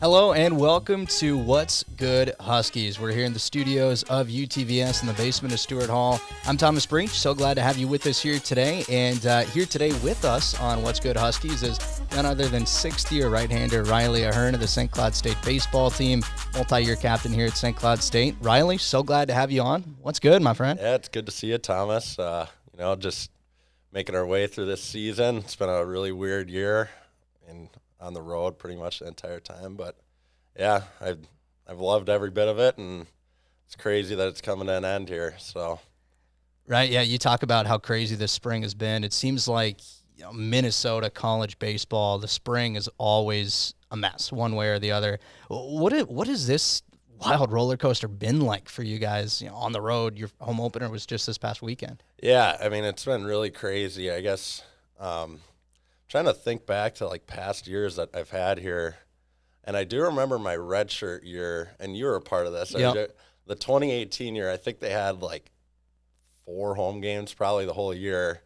Hello and welcome to What's Good Huskies. We're here in the studios of UTVS in the basement of Stewart Hall. I'm Thomas Breach. So glad to have you with us here today. And here today with us on What's Good Huskies is none other than sixth-year right-hander Riley Ahern of the St. Cloud State baseball team, multi-year captain here at St. Cloud State. Riley, so glad to have you on. What's good, my friend? Yeah, it's good to see you, Thomas. Just making our way through this season. It's been a really weird year and on the road pretty much the entire time. But, yeah, I've loved every bit of it, and it's crazy that it's coming to an end here. So, right, yeah, you talk about how crazy this spring has been. It seems like Minnesota college baseball, the spring is always a mess one way or the other. What is this wild roller coaster been like for you guys on the road? Your home opener was just this past weekend. Yeah, I mean, it's been really crazy. I guess trying to think back to, past years that I've had here, and I do remember my redshirt year, and you were a part of this. Yep. The 2018 year, I think they had, 4 home games probably the whole year,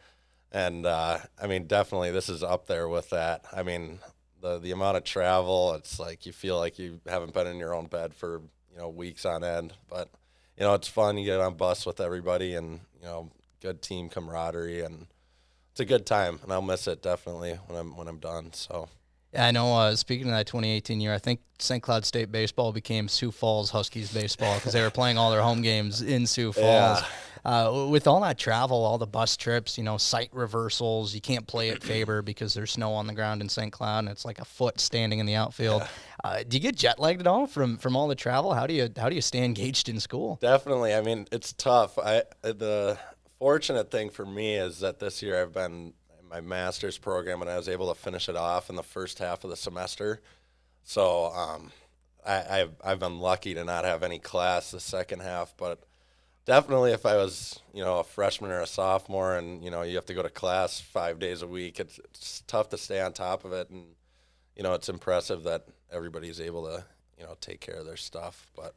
and, definitely this is up there with that. I mean, the amount of travel, it's like you feel like you haven't been in your own bed for, weeks on end. But, it's fun. You get on bus with everybody and, good team camaraderie, and it's a good time, and I'll miss it definitely when I'm done. So, yeah, I know. Speaking of that 2018 year, I think St. Cloud State baseball became Sioux Falls Huskies baseball because they were playing all their home games in Sioux Falls. Yeah. With all that travel, all the bus trips, site reversals, you can't play at Faber because there's snow on the ground in St. Cloud, and it's like a foot standing in the outfield. Yeah. Do you get jet lagged at all from all the travel? How do you stay engaged in school? Definitely. I mean, it's tough. The fortunate thing for me is that this year I've been in my master's program, and I was able to finish it off in the first half of the semester. So I've been lucky to not have any class the second half, but definitely if I was, a freshman or a sophomore and, you have to go to class 5 days a week, it's tough to stay on top of it. And, it's impressive that everybody's able to, take care of their stuff. But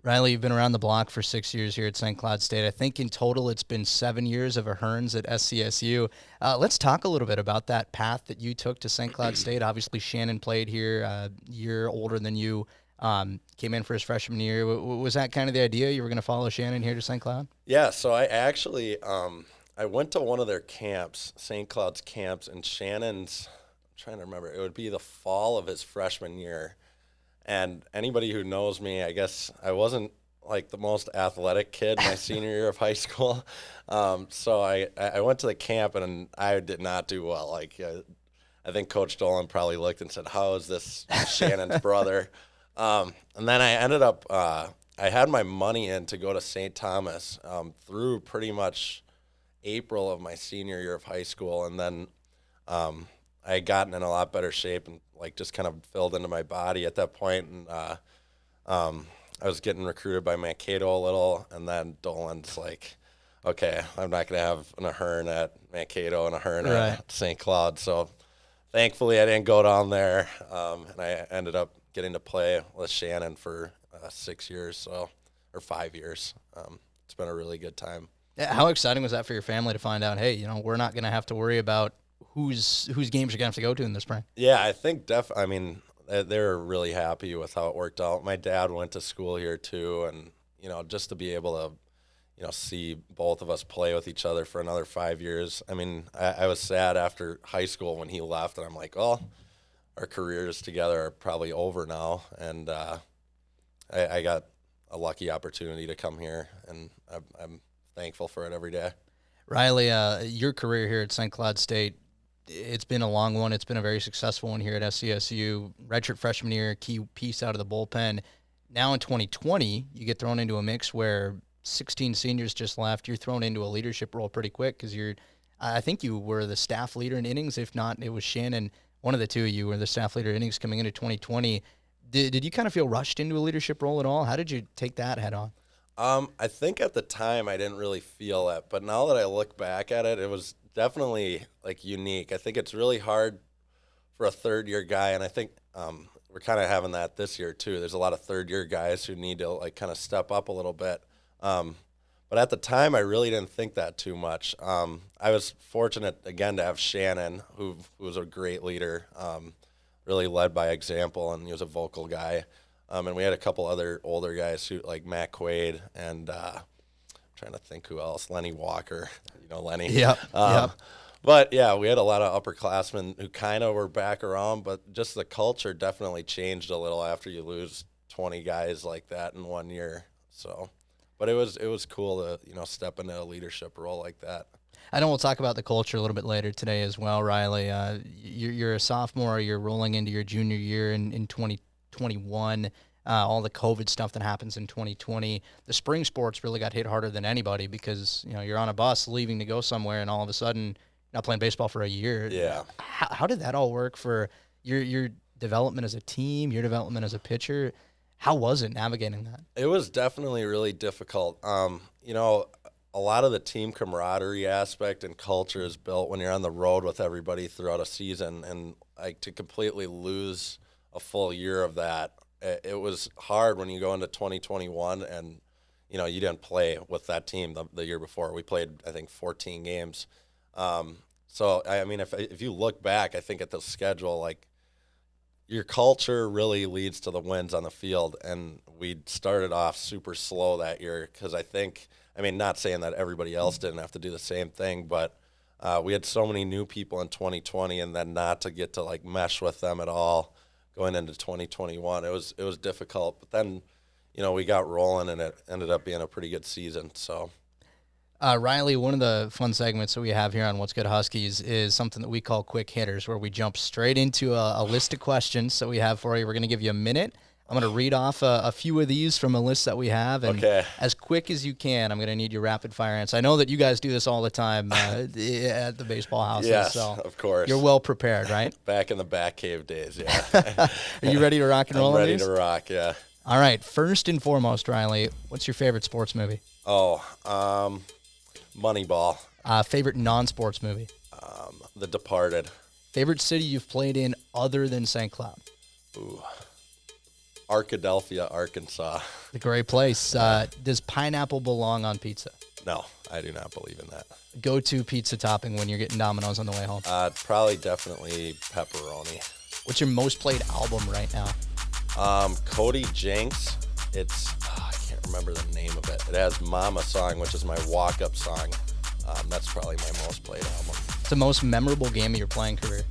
Riley, you've been around the block for 6 years here at St. Cloud State. I think in total it's been 7 years of Aherns at SCSU. Let's talk a little bit about that path that you took to St. Cloud State. Obviously, Shannon played here, a year older than you, came in for his freshman year. Was that kind of the idea? You were going to follow Shannon here to St. Cloud? yeah, so I actually I went to one of their camps, St. Cloud's camps, and Shannon's, I'm trying to remember, it would be the fall of his freshman year. And anybody who knows me, I guess I wasn't the most athletic kid my senior year of high school. So I went to the camp and I did not do well. I think Coach Dolan probably looked and said, "How is this Shannon's brother?" And then I ended up, I had my money in to go to St. Thomas through pretty much April of my senior year of high school. And then I had gotten in a lot better shape and just kind of filled into my body at that point. And I was getting recruited by Mankato a little. And then Dolan's like, okay, I'm not going to have an Ahern at Mankato and Ahern at St. Cloud. So thankfully I didn't go down there. And I ended up getting to play with Shannon for 6 years, or 5 years. It's been a really good time. Yeah, how exciting was that for your family to find out, hey, we're not going to have to worry about whose games you're going to have to go to in the spring? Yeah, I think they were really happy with how it worked out. My dad went to school here too, and just to be able to see both of us play with each other for another 5 years. I mean, I was sad after high school when he left, and I'm like, oh, our careers together are probably over now. And I got a lucky opportunity to come here, and I'm thankful for it every day. Riley, your career here at St. Cloud State, it's been a long one. It's been a very successful one here at SCSU. Redshirt freshman year, key piece out of the bullpen. Now in 2020, you get thrown into a mix where 16 seniors just left. You're thrown into a leadership role pretty quick because I think you were the staff leader in innings. If not, it was Shannon. One of the two of you were the staff leader in innings coming into 2020. Did you kind of feel rushed into a leadership role at all? How did you take that head on? I think at the time I didn't really feel it, but now that I look back at it, it was definitely unique. I think it's really hard for a third-year guy, and I think we're kind of having that this year too. There's a lot of third-year guys who need to kind of step up a little bit. But at the time, I really didn't think that too much. I was fortunate again to have Shannon, who was a great leader. really led by example, and he was a vocal guy. And we had a couple other older guys who, like Matt Quaid and I'm trying to think who else, Lenny Walker, Lenny. Yep. But yeah, we had a lot of upperclassmen who kind of were back around, but just the culture definitely changed a little after you lose 20 guys like that in 1 year. So, but it was cool to step into a leadership role like that. I know we'll talk about the culture a little bit later today as well, Riley. You're a sophomore. You're rolling into your junior year in 2021. All the COVID stuff that happens in 2020. The spring sports really got hit harder than anybody because you're on a bus leaving to go somewhere, and all of a sudden you're not playing baseball for a year. Yeah. How did that all work for your development as a team, your development as a pitcher? How was it navigating that? It was definitely really difficult. A lot of the team camaraderie aspect and culture is built when you're on the road with everybody throughout a season, and like to completely lose a full year of that, it was hard when you go into 2021 and you didn't play with that team the year before. We played, I think, 14 games. So I mean, if you look back, I think at the schedule, like, your culture really leads to the wins on the field, and we started off super slow that year because not saying that everybody else didn't have to do the same thing, but we had so many new people in 2020, and then not to get to like mesh with them at all going into 2021, it was difficult. But then, we got rolling, and it ended up being a pretty good season. So. Riley, one of the fun segments that we have here on What's Good Huskies is something that we call quick hitters, where we jump straight into a list of questions that we have for you. We're going to give you a minute. I'm going to read off a few of these from a list that we have, and as quick as you can, I'm going to need your rapid fire answer. I know that you guys do this all the time at the baseball houses. Yes, so of course. You're well prepared, right? Back in the back cave days, yeah. Are you ready to rock and roll? I'm ready to rock, yeah. All right. First and foremost, Riley, what's your favorite sports movie? Moneyball. Favorite non-sports movie? The Departed. Favorite city you've played in other than St. Cloud? Ooh. Arkadelphia, Arkansas. The great place. Does pineapple belong on pizza? No, I do not believe in that. Go-to pizza topping when you're getting Domino's on the way home? Probably definitely pepperoni. What's your most played album right now? Cody Jinks. It's I can't remember the name of it. It has Mama Song, which is my walk-up song. That's probably my most played album. It's the most memorable game of your playing career?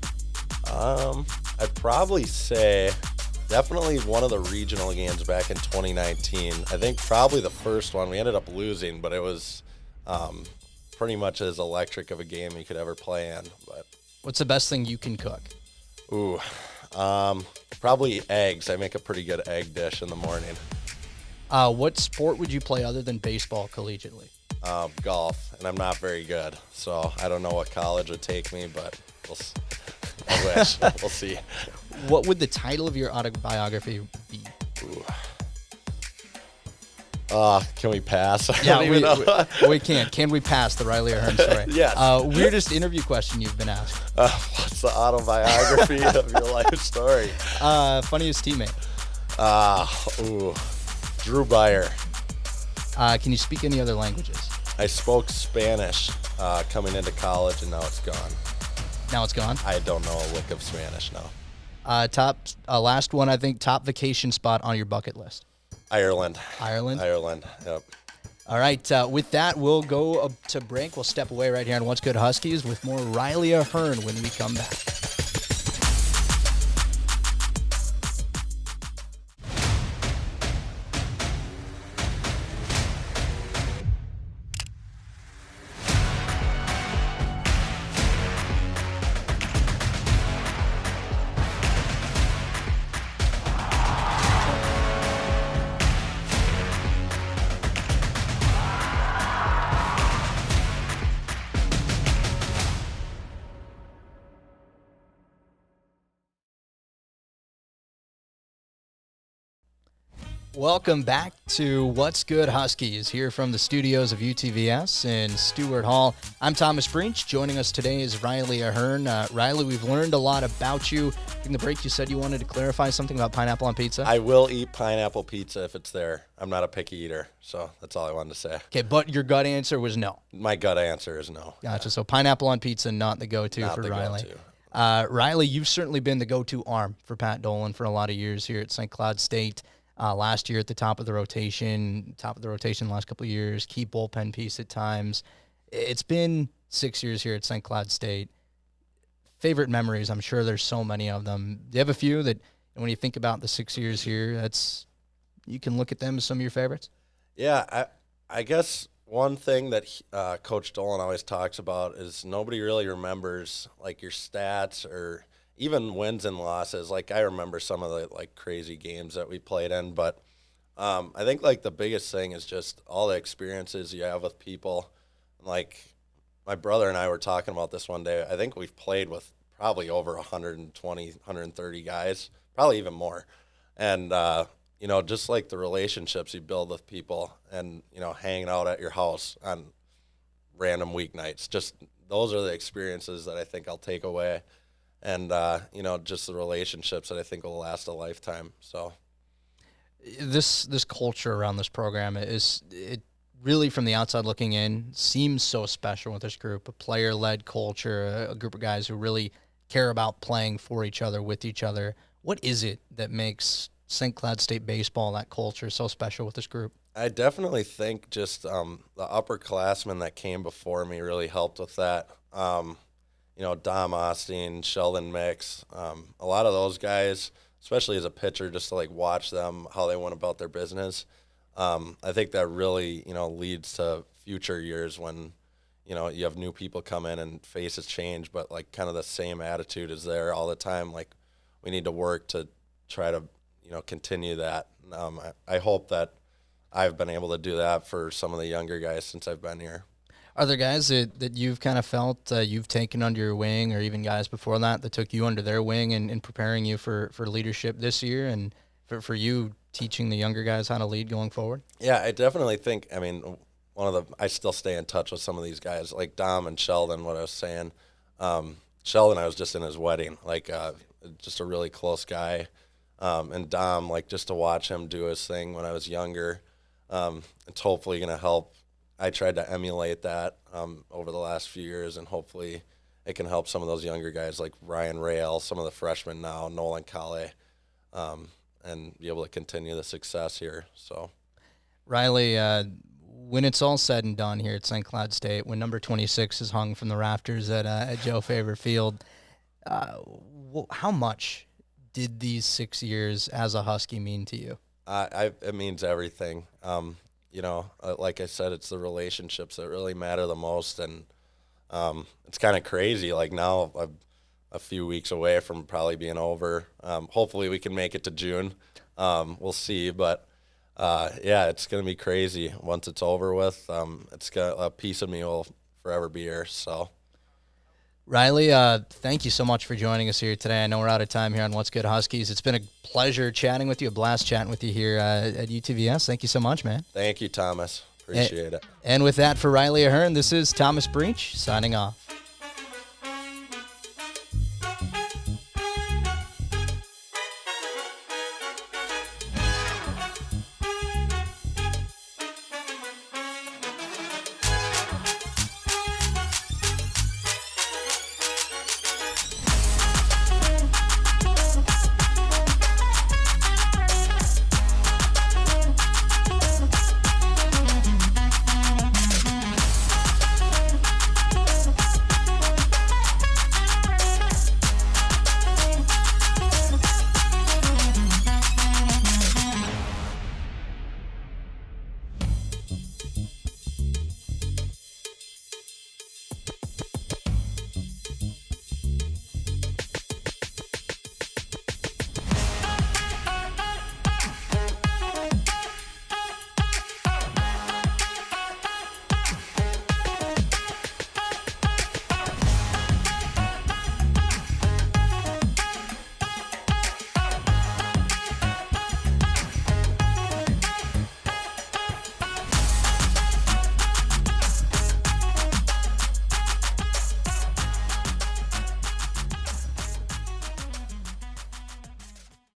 I'd probably say definitely one of the regional games back in 2019. I think probably the first one. We ended up losing, but it was pretty much as electric of a game you could ever play in. But what's the best thing you can cook? Ooh, probably eggs. I make a pretty good egg dish in the morning. What sport would you play other than baseball collegiately? Golf, and I'm not very good, so I don't know what college would take me, but I wish. We'll see. What would the title of your autobiography be? Ooh. Can we pass? Yeah, we can't. Can we pass the Riley Ahern story? Yes. Weirdest interview question you've been asked? What's the autobiography of your life story? Funniest teammate? Drew Beyer. Can you speak any other languages? I spoke Spanish coming into college, and now it's gone. Now it's gone? I don't know a lick of Spanish now. Last one, I think, top vacation spot on your bucket list. Ireland, yep. All right, with that, we'll go to break. We'll step away right here on What's Good Huskies with more Riley Ahern when we come back. Welcome back to What's Good Huskies, here from the studios of UTVS in Stewart Hall. I'm Thomas Breach. Joining us today is Riley Ahern. Riley, we've learned a lot about you. In the break, you said you wanted to clarify something about pineapple on pizza. I will eat pineapple pizza if it's there. I'm not a picky eater, so that's all I wanted to say. Okay, but your gut answer was no. My gut answer is no. Gotcha. Yeah. So pineapple on pizza, not the go-to not for the Riley. Go-to. Riley, you've certainly been the go-to arm for Pat Dolan for a lot of years here at St. Cloud State. Last year at the top of the rotation the last couple of years, key bullpen piece at times. It's been 6 years here at St. Cloud State. Favorite memories, I'm sure there's so many of them. Do you have a few that, when you think about the 6 years here, you can look at them as some of your favorites? Yeah, I guess one thing that Coach Dolan always talks about is nobody really remembers like your stats or even wins and losses. Like I remember some of the like crazy games that we played in, but I think like the biggest thing is just all the experiences you have with people. Like my brother and I were talking about this one day. I think we've played with probably over 120, 130 guys, probably even more. And just like the relationships you build with people and, hanging out at your house on random weeknights, just those are the experiences that I think I'll take away. And, just the relationships that I think will last a lifetime. So this culture around this program it really, from the outside looking in, seems so special with this group, a player-led culture, a group of guys who really care about playing for each other, with each other. What is it that makes St. Cloud State baseball, that culture, so special with this group? I definitely think just the upperclassmen that came before me really helped with that. Dom Osteen, Sheldon Mix, a lot of those guys, especially as a pitcher, just to like watch them, how they went about their business. I think that really, leads to future years when, you have new people come in and faces change, but like kind of the same attitude is there all the time. Like we need to work to try to, continue that. I hope that I've been able to do that for some of the younger guys since I've been here. Are there guys that you've kind of felt you've taken under your wing, or even guys before that took you under their wing and preparing you for leadership this year, and for you teaching the younger guys how to lead going forward? Yeah, I definitely think, I still stay in touch with some of these guys, like Dom and Sheldon, what I was saying. Sheldon, I was just in his wedding, just a really close guy. And Dom, just to watch him do his thing when I was younger, it's hopefully going to help. I tried to emulate that over the last few years, and hopefully it can help some of those younger guys like Ryan Rail, some of the freshmen now, Nolan Kale, and be able to continue the success here. So, Riley, when it's all said and done here at St. Cloud State, when number 26 is hung from the rafters at Joe Favor Field, how much did these 6 years as a Husky mean to you? It means everything. Like I said, it's the relationships that really matter the most, and it's kind of crazy. Like now, I'm a few weeks away from probably being over. Hopefully, we can make it to June. We'll see, but it's gonna be crazy once it's over with. A piece of me will forever be here. So. Riley, thank you so much for joining us here today. I know we're out of time here on What's Good Huskies. It's been a pleasure chatting with you, a blast chatting with you here at UTVS. Thank you so much, man. Thank you, Thomas. Appreciate it. And with that, for Riley Ahern, this is Thomas Breach signing off.